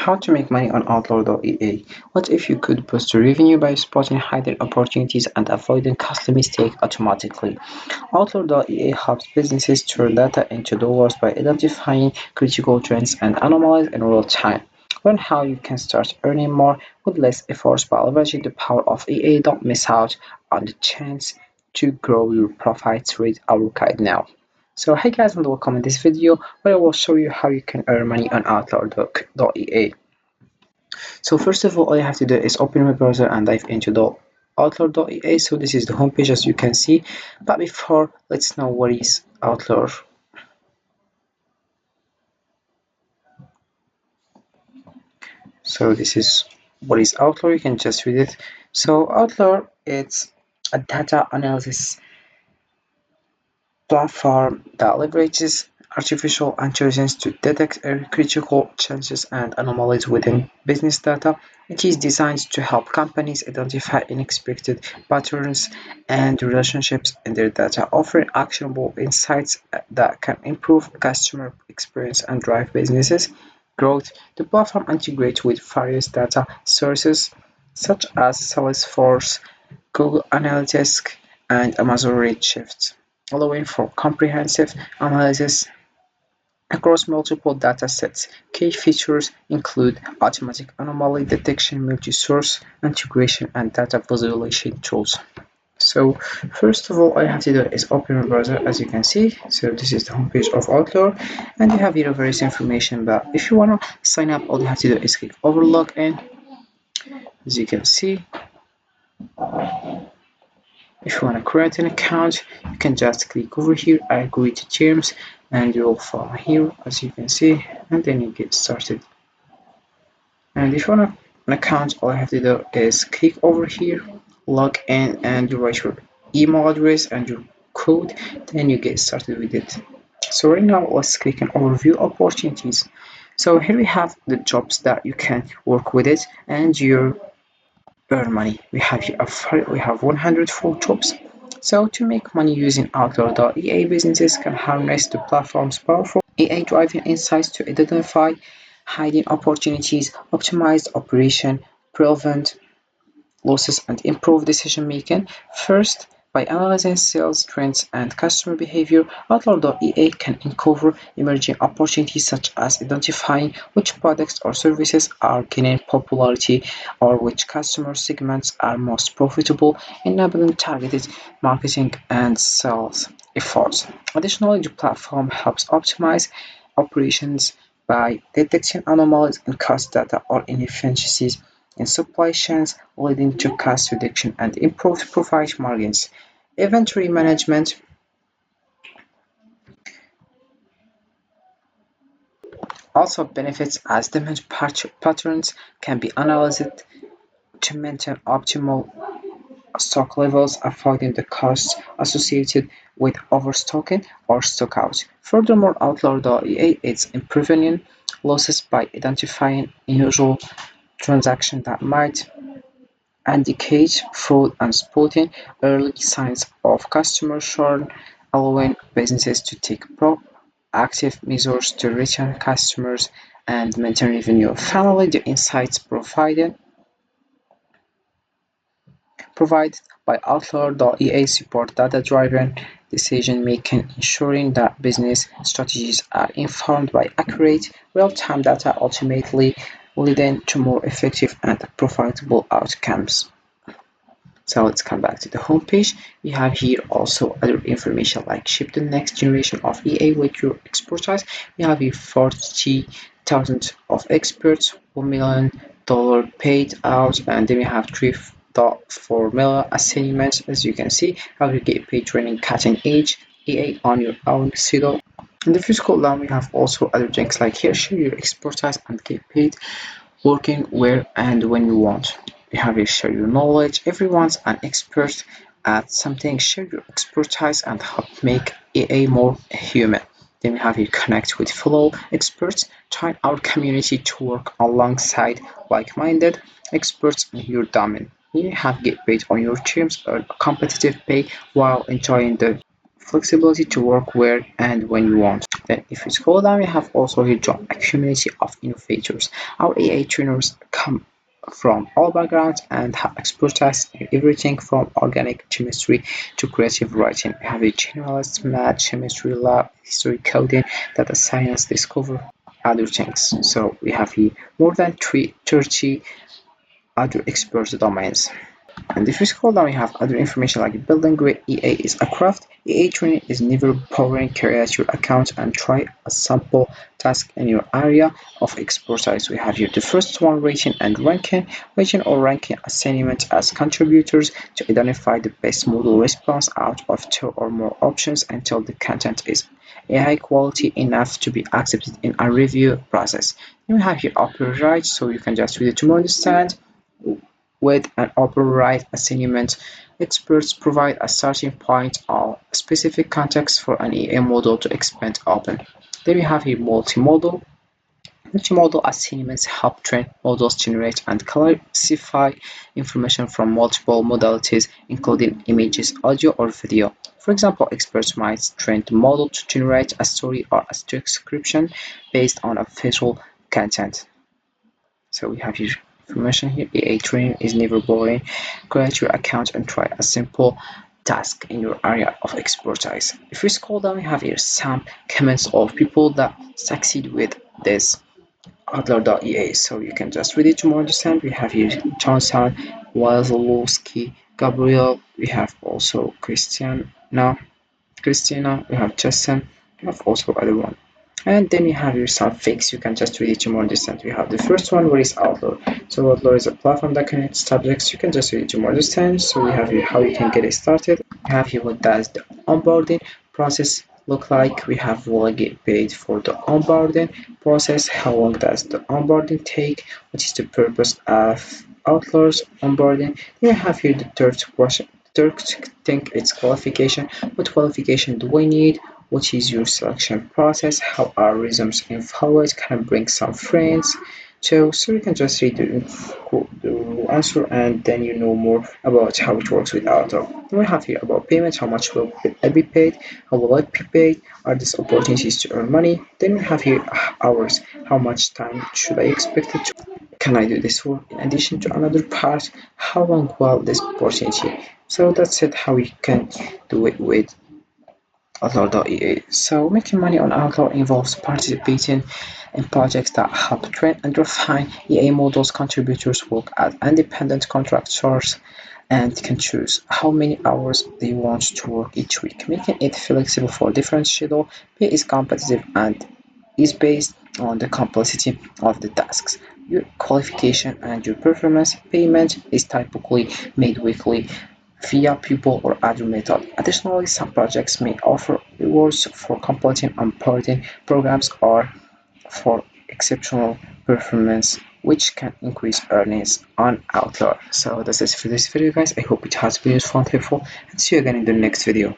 How to make money on Outlier.ea. What if you could boost your revenue by spotting hidden opportunities and avoiding costly mistakes automatically? Outlier.ea helps businesses turn data into dollars by identifying critical trends and anomalies in real time. Learn how you can start earning more with less effort by leveraging the power of EA. Don't miss out on the chance to grow your profits. Read our guide now. So hey guys, and welcome in this video where I will show you how you can earn money on Outlier.ea. So first of all you have to do is open your browser and dive into the Outlier.ea. So this is the homepage as you can see. But before, let's know what is Outlier. So this is what is Outlier. You can just read it. So Outlier, it's a data analysis platform that leverages artificial intelligence to detect critical changes and anomalies within business data. It is designed to help companies identify unexpected patterns and relationships in their data, offering actionable insights that can improve customer experience and drive businesses growth. The platform integrates with various data sources such as Salesforce, Google Analytics, and Amazon Redshift, allowing for comprehensive analysis across multiple datasets. Key features include automatic anomaly detection, multi-source integration, and data visualization tools. So first of all, all you have to do is open your browser as you can see. So this is the homepage of Outlier, and you have here various information, but if you want to sign up, all you have to do is click over login. As you can see, if you want to create an account, you can just click over here, I agree to terms, and you will follow here as you can see, and then you get started. And if you want an account, all I have to do is click over here, log in, and you write your email address and your code, then you get started with it. So right now let's click on overview opportunities. So here we have the jobs that you can work with it and your earn money. We have 104 jobs. So to make money using Outlier.ea, businesses can harness the platform's powerful AI-driven insights to identify hidden opportunities, optimize operation, prevent losses, and improve decision making. First, by analyzing sales trends and customer behavior, Outlier.ea can uncover emerging opportunities such as identifying which products or services are gaining popularity or which customer segments are most profitable, enabling targeted marketing and sales efforts. Additionally, the platform helps optimize operations by detecting anomalies in cost data or inefficiencies in supply chains, leading to cost reduction and improved profit margins. Inventory management also benefits as demand patterns can be analyzed to maintain optimal stock levels, avoiding the costs associated with overstocking or stockouts. Furthermore, Outlier.ea is improving losses by identifying unusual transactions that might indicate fraud and spotting early signs of customer churn, allowing businesses to take proactive measures to retain customers and maintain revenue. Finally, the insights provided by Outlier.ea support data-driven decision-making, ensuring that business strategies are informed by accurate, real-time data, ultimately leading to more effective and profitable outcomes. So let's come back to the homepage. We have here also other information like ship the next generation of EA with your expertise. We have here 40,000 of experts, $1 million paid out, and then we have 3.4 million assignments. As you can see, how you get paid training cutting edge EA on your own schedule. In the physical line, we have also other things like here, share your expertise and get paid working where and when you want. You have a share your knowledge. Everyone's an expert at something. Share your expertise and help make EA more human. Then we have you connect with fellow experts. Join our community to work alongside like-minded experts in your domain. You have get paid on your terms, earn competitive pay while enjoying the flexibility to work where and when you want. Then if you scroll down, we have also here joined a community of innovators. Our AI trainers come from all backgrounds and have expertise in everything from organic chemistry to creative writing. We have a generalist, math, chemistry, lab, history, coding, data science, discover other things. So we have here more than 30 other expert domains. And if you scroll down, you have other information like building great EA is a craft. EA training is never boring. Create your account and try a sample task in your area of expertise. We have here the first one, rating and ranking. Rating or ranking assignment as contributors to identify the best model response out of two or more options until the content is AI quality enough to be accepted in a review process. Then we have here upper right, so you can just read it to understand. With an upper-right assignment, experts provide a starting point or specific context for an EA model to expand upon. Then we have a multimodal. Multimodal assignments help train models generate and classify information from multiple modalities, including images, audio, or video. For example, experts might train the model to generate a story or a description based on a visual content. So we have here information here. EA training is never boring. Create your account and try a simple task in your area of expertise. If we scroll down, we have here some comments of people that succeed with this Outlier.ea. So you can just read it to more understand. We have here Johnson, Wazlowski, Gabriel. We have also Christina. We have Justin. We have also other one. And then you have your suffix. You can just read it to more distance. We have the first one, where is Outlier. So Outlier is a platform that connects subjects. You can just read it to more distance. So we have here how you can get it started. We have here what does the onboarding process look like. We have will I get paid for the onboarding process. How long does the onboarding take? What is the purpose of Outlier's onboarding? Then we have here the third question. Third thing, it's qualification. What qualification do we need? What is your selection process? How are resumes invalid? Can I bring some friends? So you can just read the answer and then you know more about how it works with Outlook. Then we have here about payment, how much will I be paid? How will I be paid? Are these opportunities to earn money? Then we have here hours, how much time should I expect it to? Can I do this work in addition to another part? How long will this opportunity? So that's it, how we can do it with Outlier.ea. So making money on Outlier involves participating in projects that help train and refine EA models. Contributors work as independent contractors and can choose how many hours they want to work each week, making it flexible for different schedule. Pay is competitive and is based on the complexity of the tasks, your qualification, and your performance. Payment is typically made weekly via pupil or other method. Additionally, some projects may offer rewards for completing onboarding programs or for exceptional performance, which can increase earnings on Outlier. So that's it for this video, guys. I hope it has been useful and helpful, and see you again in the next video.